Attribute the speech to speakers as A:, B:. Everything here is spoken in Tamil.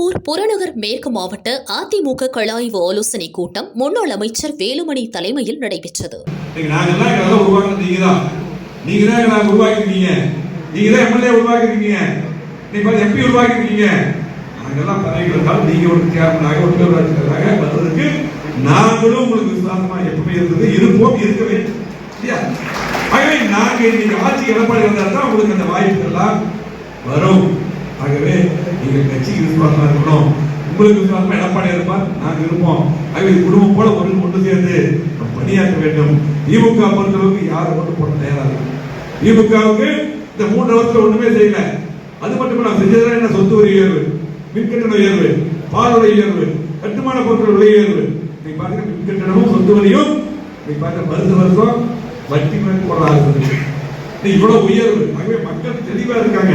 A: திருப்பூர் புறநகர் மேற்கு மாவட்ட அதிமுக கலாய்வு ஆலோசனை கூட்டம் முன்னாள் அமைச்சர் வேலுமணி தலைமையில் நடைபெற்றது.
B: ஆகவே நீங்கள் கட்சிக்கு விசுவாசமா இருக்கணும், உங்களுக்கு விசுவாசமா எடப்பாடி இருப்பார், நாங்கள் இருப்போம். ஆகவே குடும்பம் போல ஒன்று சேர்ந்து பணியாற்ற வேண்டும். திமுக பொறுத்தளவுக்கு யாரும் ஓட்டு போட தயாராக திமுகவுக்கு இந்த 3 வருஷத்துல ஒண்ணுமே செய்யல. அது மட்டும் நான் செஞ்சதுதான் என்ன சொத்து வரி உயர்வு, மின்கட்டண உயர்வு, பால் உயர்வு, கட்டுமான பொருட்கள் விலை உயர்வு. நீ பாருங்க, மின்கட்டணமும் சொத்து வரியும் நீ பாருங்க வருஷம் வட்டி மேல் போட ஆரம்பிச்சு இவ்வளவு உயர்வு. ஆகவே மக்கள் தெளிவா இருக்காங்க.